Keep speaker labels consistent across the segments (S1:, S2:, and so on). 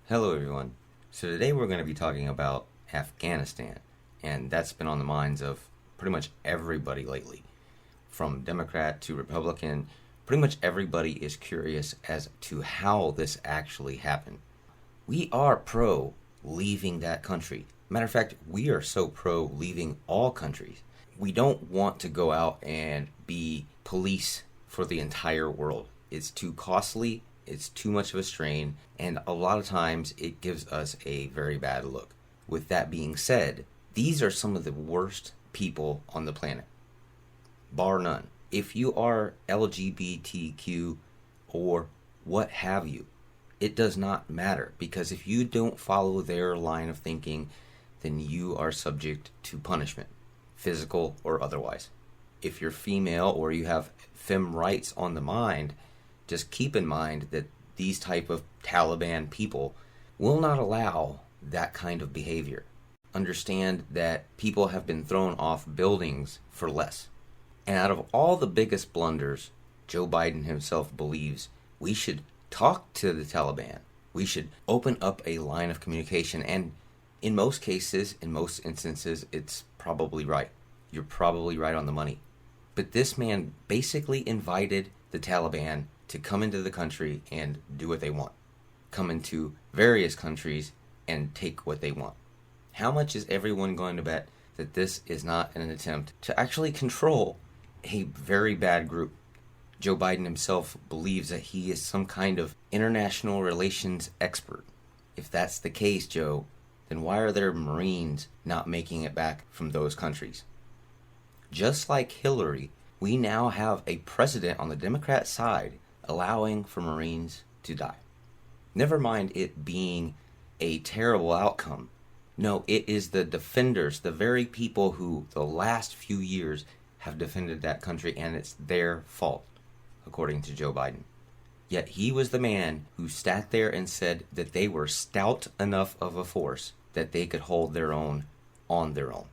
S1: Hello, everyone. So, today we're going to be talking about Afghanistan, and that's been on the minds of pretty much everybody lately. From Democrat to Republican, pretty much everybody is curious as to how this actually happened. We are pro leaving that country. Matter of fact, we are so pro leaving all countries. We don't want to go out and be police for the entire world. It's too costly, it's too much of a strain, and a lot of times it gives us a very bad look. With that being said, these are some of the worst people on the planet, bar none. If you are LGBTQ or what have you, it does not matter, because if you don't follow their line of thinking, then you are subject to punishment, physical or otherwise. If you're female or you have femme rights on the mind, just keep in mind that these type of Taliban people will not allow that kind of behavior. Understand that people have been thrown off buildings for less. And out of all the biggest blunders, Joe Biden himself believes we should talk to the Taliban. We should open up a line of communication. And in most cases, in most instances, it's probably right. You're probably right on the money. But this man basically invited the Taliban to come into the country and do what they want. Come into various countries and take what they want. How much is everyone going to bet that this is not an attempt to actually control a very bad group? Joe Biden himself believes that he is some kind of international relations expert. If that's the case, Joe, then why are there Marines not making it back from those countries? Just like Hillary, we now have a president on the Democrat side allowing for Marines to die. Never mind it being a terrible outcome. No, it is the defenders, the very people who the last few years have defended that country, and it's their fault, according to Joe Biden. Yet he was the man who sat there and said that they were stout enough of a force that they could hold their own on their own.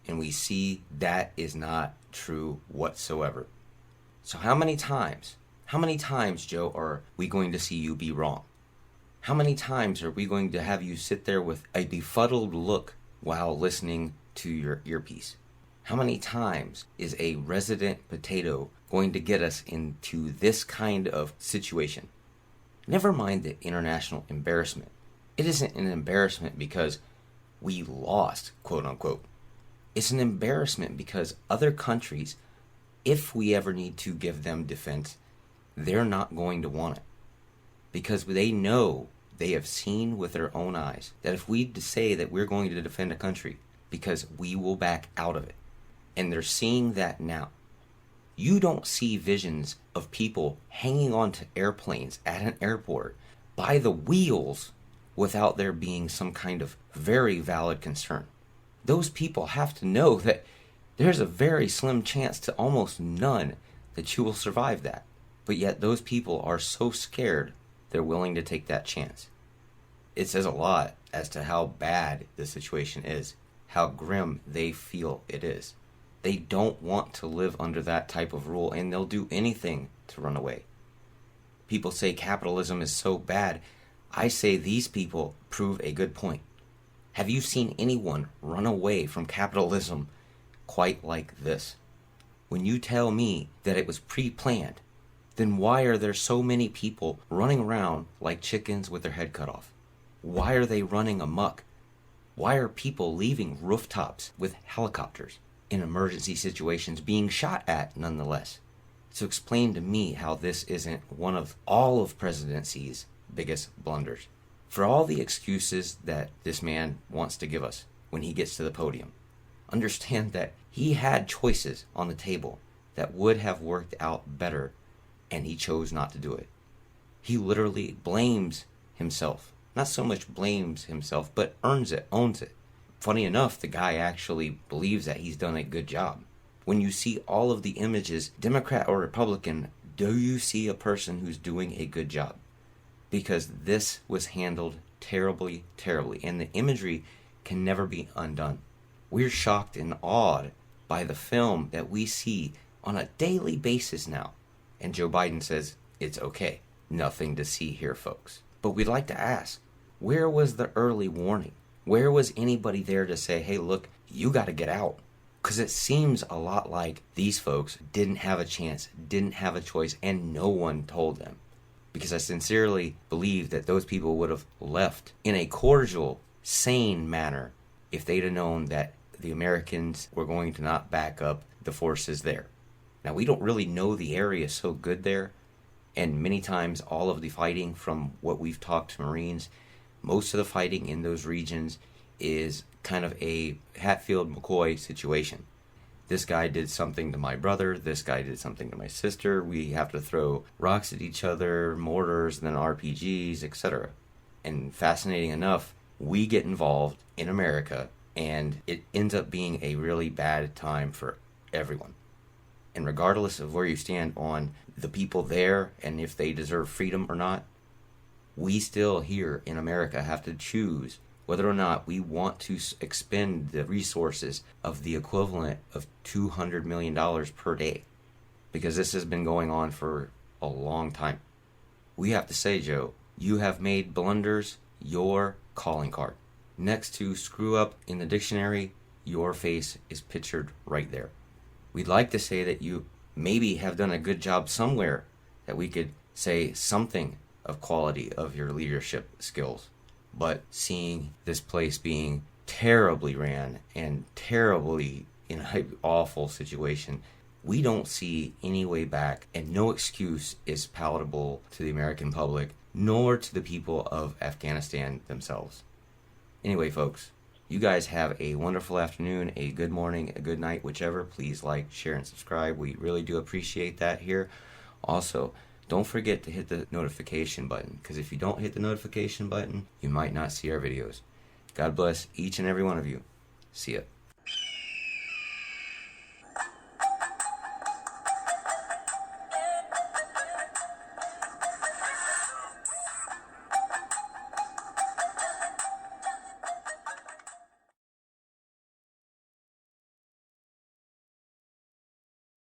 S1: And we see that is not true whatsoever. So how many times, Joe, are we going to see you be wrong? How many times are we going to have you sit there with a befuddled look while listening to your earpiece? How many times is a resident potato going to get us into this kind of situation? Never mind the international embarrassment. It isn't an embarrassment because we lost, quote unquote. It's an embarrassment because other countries, if we ever need to give them defense, they're not going to want it. Because they know, they have seen with their own eyes, that if we say that we're going to defend a country, because we will back out of it. And they're seeing that now. You don't see visions of people hanging onto airplanes at an airport by the wheels without there being some kind of very valid concern. Those people have to know that there's a very slim chance to almost none that you will survive that. But yet those people are so scared they're willing to take that chance. It says a lot as to how bad the situation is, how grim they feel it is. They don't want to live under that type of rule, and they'll do anything to run away. People say capitalism is so bad. I say these people prove a good point. Have you seen anyone run away from capitalism quite like this? When you tell me that it was pre-planned, then why are there so many people running around like chickens with their head cut off? Why are they running amok? Why are people leaving rooftops with helicopters in emergency situations being shot at nonetheless? So explain to me how this isn't one of all of presidency's biggest blunders. For all the excuses that this man wants to give us when he gets to the podium, understand that he had choices on the table that would have worked out better, and he chose not to do it. He literally blames himself. Not so much blames himself, but owns it. Funny enough, the guy actually believes that he's done a good job. When you see all of the images, Democrat or Republican, do you see a person who's doing a good job? Because this was handled terribly, and the imagery can never be undone. We're shocked and awed by the film that we see on a daily basis now. And Joe Biden says, it's okay. Nothing to see here, folks. But we'd like to ask, Where was the early warning? Where was anybody there to say, hey, look, you got to get out? Because it seems a lot like these folks didn't have a chance, didn't have a choice, and no one told them. Because I sincerely believe that those people would have left in a cordial, sane manner if they'd have known that the Americans were going to not back up the forces there. Now, we don't really know the area so good there, and many times all of the fighting, from what we've talked to Marines, most of the fighting in those regions is kind of a Hatfield-McCoy situation. This guy did something to my brother, this guy did something to my sister, we have to throw rocks at each other, mortars, and then RPGs, etc. And fascinating enough, we get involved in America, and it ends up being a really bad time for everyone. And regardless of where you stand on the people there and if they deserve freedom or not, we still here in America have to choose whether or not we want to expend the resources of the equivalent of $200 million per day. Because this has been going on for a long time. We have to say, Joe, you have made blunders your calling card. Next to screw up in the dictionary, your face is pictured right there. We'd like to say that you maybe have done a good job somewhere, that we could say something of quality of your leadership skills. But seeing this place being terribly ran and terribly in an awful situation, we don't see any way back, and no excuse is palatable to the American public, nor to the people of Afghanistan themselves. Anyway, folks, you guys have a wonderful afternoon, a good morning, a good night, whichever. Please like, share, and subscribe. We really do appreciate that here. Also, don't forget to hit the notification button, because if you don't hit the notification button, you might not see our videos. God bless each and every one of you. See ya.